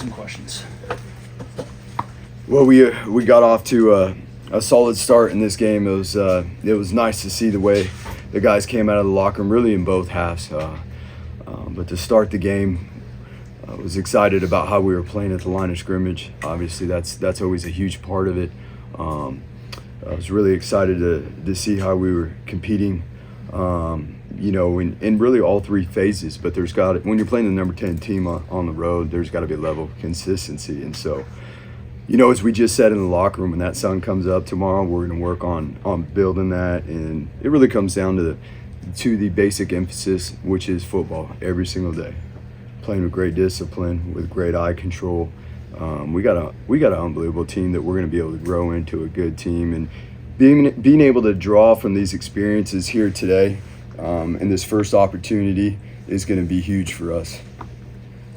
some questions. Well, we got off to a solid start in this game. It was nice to see the way the guys came out of the locker room, really in both halves. But to start the game, I was excited about how we were playing at the line of scrimmage. Obviously, that's always a huge part of it. I was really excited to see how we were competing, in really all three phases. But when you're playing the number 10 team on the road, there's got to be a level of consistency. And so, as we just said in the locker room, when that sun comes up tomorrow, we're going to work on building that. And it really comes down to the basic emphasis, which is football every single day. Playing with great discipline, with great eye control. We got an unbelievable team that we're going to be able to grow into a good team, and being able to draw from these experiences here today, and this first opportunity is going to be huge for us.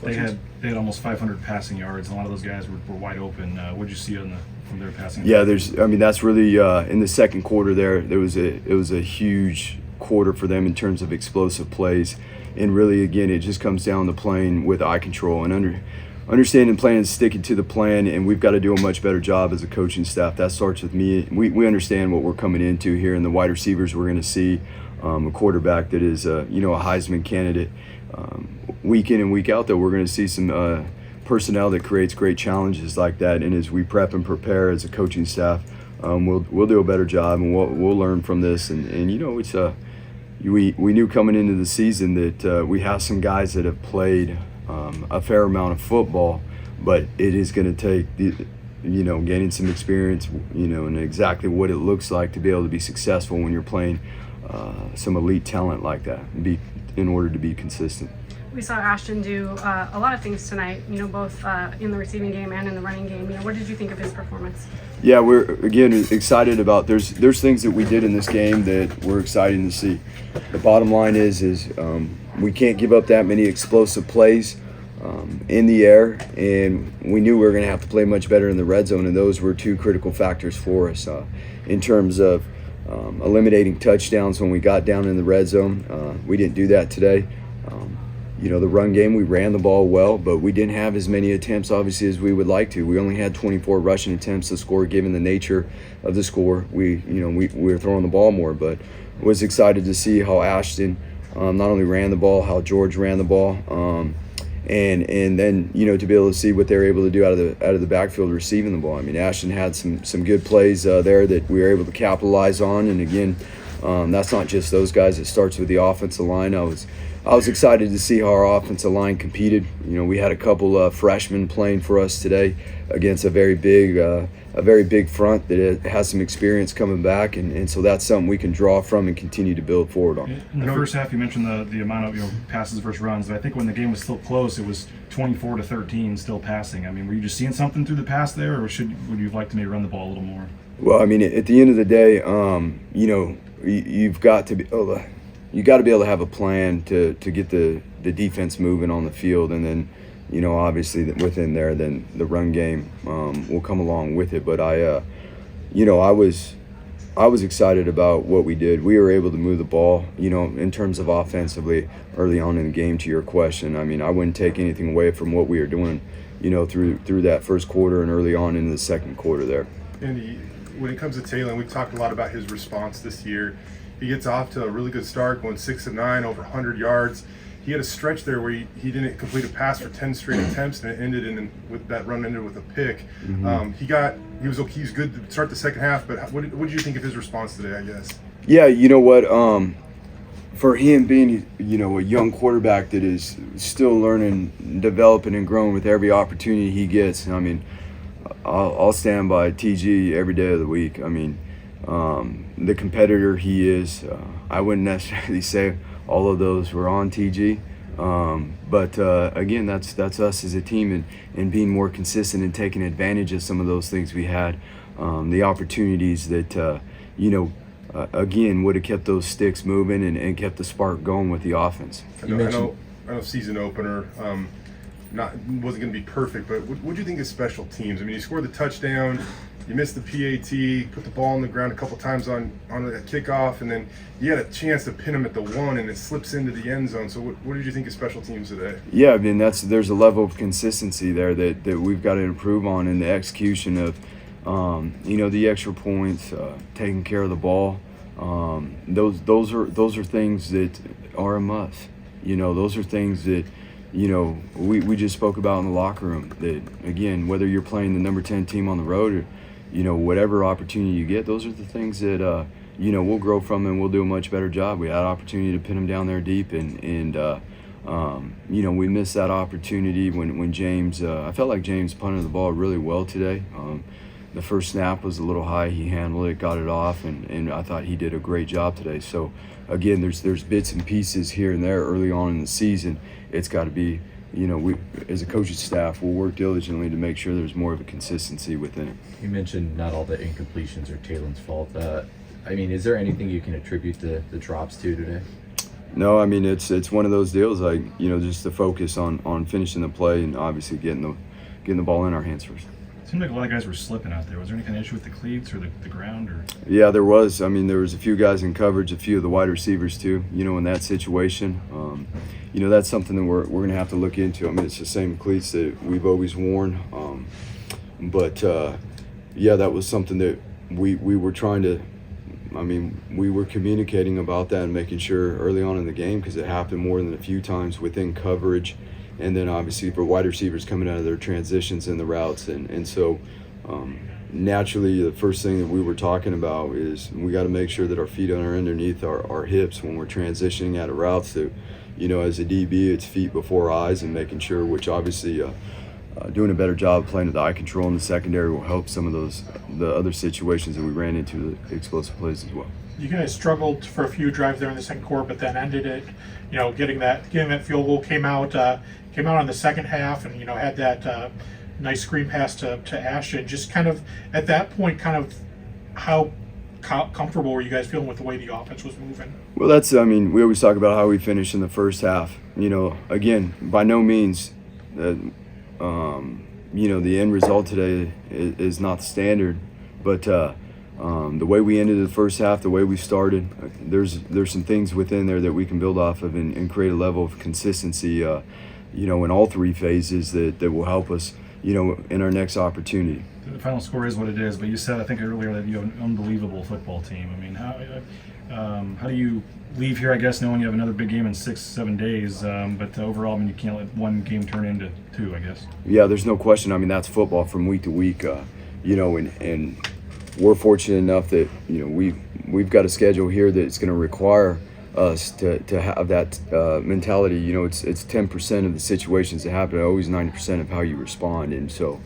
They had almost 500 passing yards. A lot of those guys were wide open. What did you see from their passing? Yeah, that's really in the second quarter it was a huge quarter for them in terms of explosive plays, and really again it just comes down to playing with eye control and understanding playing and sticking to the plan, and we've got to do a much better job as a coaching staff. That starts with me. We understand what we're coming into here, and the wide receivers we're going to see a quarterback that is a Heisman candidate. Week in and week out, though, we're going to see some personnel that creates great challenges like that, and as we prep and prepare as a coaching staff, we'll do a better job, and we'll learn from this. And it's we knew coming into the season that we have some guys that have played a fair amount of football, but it is going to take gaining some experience, and exactly what it looks like to be able to be successful when you're playing some elite talent like that, in order to be consistent. We saw Ashton do a lot of things tonight, both in the receiving game and in the running game. What did you think of his performance? Yeah, we're again excited about. There's things that we did in this game that we're excited to see. The bottom line is we can't give up that many explosive plays in the air, and we knew we were going to have to play much better in the red zone, and those were two critical factors for us in terms of eliminating touchdowns when we got down in the red zone. We didn't do that today. The run game, we ran the ball well, but we didn't have as many attempts, obviously, as we would like to. We only had 24 rushing attempts to score, given the nature of the score. We were throwing the ball more, but was excited to see how Ashton not only ran the ball, how George ran the ball, and then to be able to see what they were able to do out of the backfield receiving the ball. I mean, Ashton had some good plays there that we were able to capitalize on, and again, that's not just those guys. It starts with the offensive line. I was excited to see how our offensive line competed. We had a couple freshmen playing for us today against a very big front that has some experience coming back, and so that's something we can draw from and continue to build forward on. In the first half, you mentioned the amount of passes versus runs, but I think when the game was still close, it was 24-13 still passing. I mean, were you just seeing something through the pass there, or would you have liked to maybe run the ball a little more? Well, I mean, at the end of the day, you've got to be able to have a plan to get the defense moving on the field, and then obviously within there, then the run game will come along with it. But I was excited about what we did. We were able to move the ball, in terms of offensively early on in the game. To your question, I mean, I wouldn't take anything away from what we were doing, through that first quarter and early on in the second quarter there. Andy, when it comes to Taylor, we've talked a lot about his response this year. He gets off to a really good start, going 6 of 9, over 100 yards. He had a stretch there where he didn't complete a pass for 10 straight attempts, and it ended with that run ended with a pick. Mm-hmm. He was okay. He was good to start the second half. But what did you think of his response today? I guess. Yeah, you know what? For him being a young quarterback that is still learning, developing, and growing with every opportunity he gets. I mean, I'll stand by TG every day of the week. I mean, the competitor he is, I wouldn't necessarily say all of those were on TG, but again, that's us as a team, and being more consistent and taking advantage of some of those things we had, the opportunities that again would have kept those sticks moving and kept the spark going with the offense. I know season opener wasn't going to be perfect, but what do you think of special teams? I mean, he scored the touchdown. you missed the PAT, put the ball on the ground a couple times on a kickoff, and then you had a chance to pin him at the 1, and it slips into the end zone. So what did you think of special teams today? Yeah, I mean there's a level of consistency there that we've got to improve on in the execution of, the extra points, taking care of the ball. Those are things that are a must. Those are things that we just spoke about in the locker room. That again, whether you're playing the number 10 team on the road or whatever opportunity you get, those are the things that we'll grow from and we'll do a much better job. We had an opportunity to pin them down there deep, and we missed that opportunity when James. I felt like James punted the ball really well today. The first snap was a little high. He handled it, got it off, and I thought he did a great job today. So again, there's bits and pieces here and there early on in the season. It's got to be, we as a coaching staff, we'll work diligently to make sure there's more of a consistency within it. You mentioned not all the incompletions are Taylon's fault. Is there anything you can attribute the drops to today? No, I mean it's one of those deals, like just the focus on finishing the play and obviously getting the ball in our hands first. It seemed like a lot of guys were slipping out there. Was there any kind of issue with the cleats or the ground? Or? Yeah, there was. I mean, there was a few guys in coverage, a few of the wide receivers too. In that situation, that's something that we're going to have to look into. I mean, it's the same cleats that we've always worn, but that was something that we were trying to. I mean, we were communicating about that and making sure early on in the game, because it happened more than a few times within coverage. And then obviously for wide receivers coming out of their transitions in the routes. And so naturally the first thing that we were talking about is we got to make sure that our feet are underneath our hips when we're transitioning out of routes. That, as a DB, it's feet before eyes, and making sure, which obviously doing a better job of playing with the eye control in the secondary will help some of the other situations that we ran into, the explosive plays as well. You guys struggled for a few drives there in the second quarter, but then ended it, getting that field goal, came out on the second half, and had that nice screen pass to Ashton. Just kind of at that point, how comfortable were you guys feeling with the way the offense was moving? Well, we always talk about how we finished in the first half. Again, by no means, the end result today is not the standard, but the way we ended the first half, the way we started, there's some things within there that we can build off of and create a level of consistency, in all three phases that will help us, in our next opportunity. The final score is what it is, but you said, I think earlier, that you have an unbelievable football team. I mean, how do you leave here, I guess, knowing you have another big game in 6-7 days, but overall, I mean, you can't let one game turn into two, I guess. Yeah, there's no question. I mean, that's football from week to week, and we're fortunate enough that we've got a schedule here that's going to require us to have that mentality. It's 10% of the situations that happen, always 90% of how you respond. And so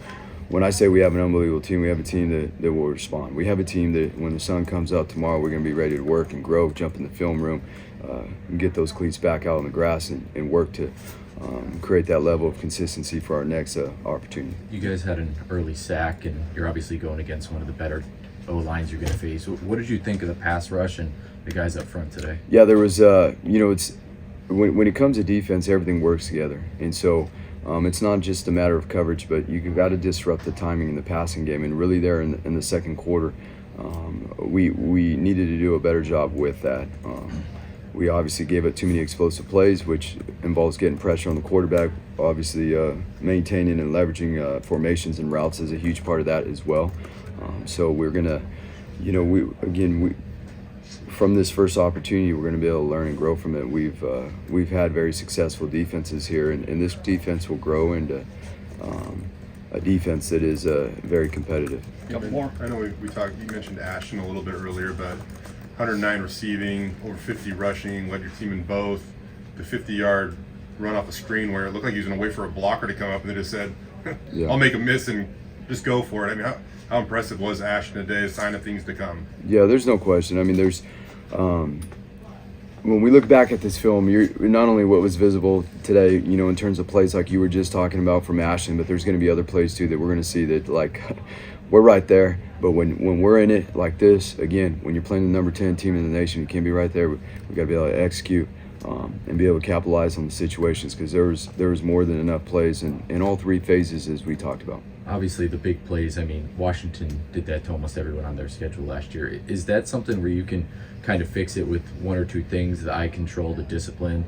when I say we have an unbelievable team, we have a team that will respond. We have a team that when the sun comes up tomorrow, we're going to be ready to work and grow, jump in the film room, and get those cleats back out on the grass and work to create that level of consistency for our next opportunity. You guys had an early sack, and you're obviously going against one of the better O-lines you're going to face. What did you think of the pass rush and the guys up front today? Yeah, there was, it's when it comes to defense, everything works together. And so it's not just a matter of coverage, but you've got to disrupt the timing in the passing game. And really there in the second quarter, we needed to do a better job with that. We obviously gave up too many explosive plays, which involves getting pressure on the quarterback. Obviously, maintaining and leveraging formations and routes is a huge part of that as well. So we're gonna, from this first opportunity, we're gonna be able to learn and grow from it. We've had very successful defenses here, and this defense will grow into a defense that is very competitive. Couple more. I know we talked. You mentioned Ashton a little bit earlier, but 109 receiving, over 50 rushing, led your team in both. The 50-yard run off a screen where it looked like he was going to wait for a blocker to come up, and they just said, I'll make a miss and just go for it. I mean, how impressive was Ashton today? A sign of things to come. Yeah, there's no question. I mean, there's when we look back at this film, you're not only what was visible today, in terms of plays like you were just talking about from Ashton, but there's going to be other plays too that we're going to see that, like, we're right there. But when we're in it like this, again, when you're playing the number 10 team in the nation, you can't be right there. We got to be able to execute and be able to capitalize on the situations, because there was more than enough plays in all three phases as we talked about. Obviously, the big plays. I mean, Washington did that to almost everyone on their schedule last year. Is that something where you can kind of fix it with one or two things, the eye control, the discipline,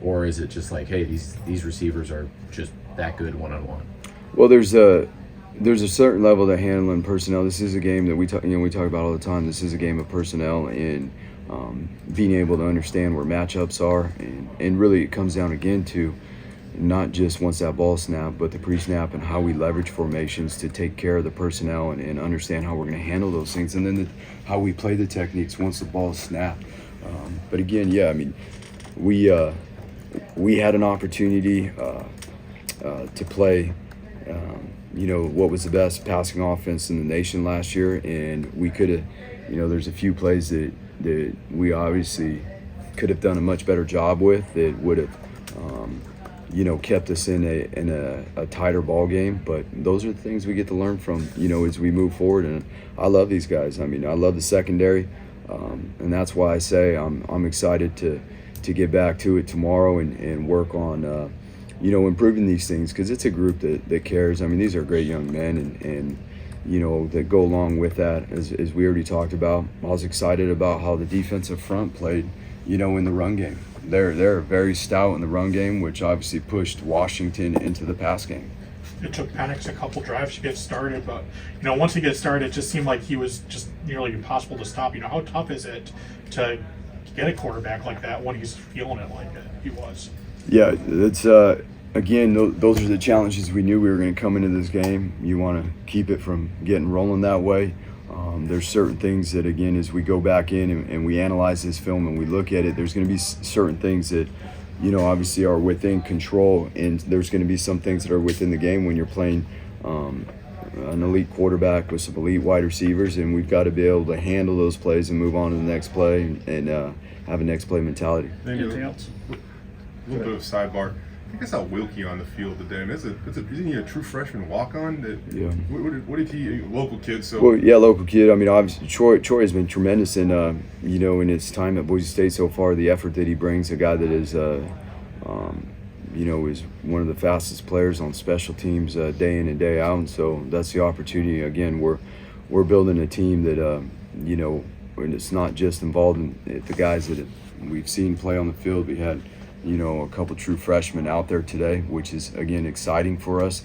or is it just like, hey, these receivers are just that good one-on-one? Well, there's a certain level of handling personnel. This is a game that we talk about all the time. This is a game of personnel and being able to understand where matchups are, and really it comes down again to not just once that ball snap, but the pre-snap and how we leverage formations to take care of the personnel and understand how we're going to handle those things, and then how we play the techniques once the ball is snapped. But again, yeah, I mean, we had an opportunity to play what was the best passing offense in the nation last year, and we could have, there's a few plays that we obviously could have done a much better job with that would have kept us in a tighter ball game. But those are the things we get to learn from as we move forward. And I love these guys. I mean, I love the secondary, and that's why I say I'm excited to get back to it tomorrow and work on improving these things, because it's a group that cares. I mean, these are great young men, and that go along with that, as we already talked about. I was excited about how the defensive front played in the run game. They're very stout in the run game, which obviously pushed Washington into the pass game. It took Penix a couple drives to get started, but once he gets started, it just seemed like he was just nearly impossible to stop. How tough is it to get a quarterback like that when he's feeling it like he was? Yeah, it's again, those are the challenges we knew we were going to come into this game. You want to keep it from getting rolling that way. There's certain things that, again, as we go back in and we analyze this film and we look at it, there's going to be certain things that, obviously are within control, and there's going to be some things that are within the game when you're playing an elite quarterback with some elite wide receivers, and we've got to be able to handle those plays and move on to the next play and have a next play mentality. Anything else? A little bit of sidebar. I think I saw Wilkie on the field today. And isn't he a true freshman walk-on? Yeah. What did he? Local kid. So. Well, yeah, local kid. I mean, obviously, Troy has been tremendous in in his time at Boise State so far. The effort that he brings, a guy that is is one of the fastest players on special teams day in and day out. And so that's the opportunity. Again, we're building a team that and it's not just involved in the guys that we've seen play on the field. We had a couple true freshmen out there today, which is, again, exciting for us,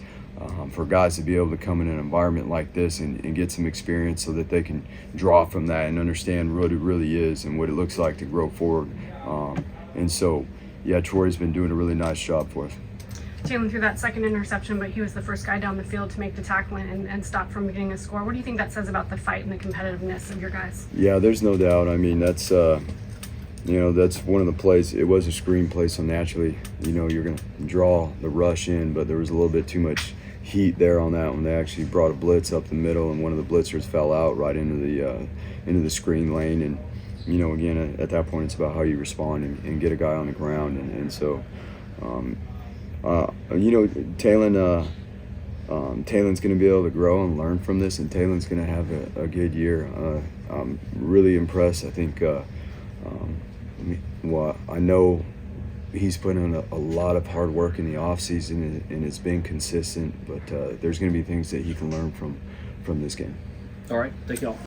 for guys to be able to come in an environment like this and get some experience so that they can draw from that and understand what it really is and what it looks like to grow forward. And so, yeah, Troy's been doing a really nice job for us. Taylor threw that second interception, but he was the first guy down the field to make the tackle and stop from getting a score. What do you think that says about the fight and the competitiveness of your guys? Yeah, there's no doubt. I mean, that's that's one of the plays. It was a screen play, so naturally, you're going to draw the rush in, but there was a little bit too much heat there on that one. They actually brought a blitz up the middle, and one of the blitzers fell out right into the screen lane. And again, at that point, it's about how you respond and get a guy on the ground. And so, Taylon's going to be able to grow and learn from this, and Taylon's going to have a good year. I'm really impressed. I think. I know he's put in a lot of hard work in the offseason and it's been consistent, but there's going to be things that he can learn from this game. All right, thank y'all.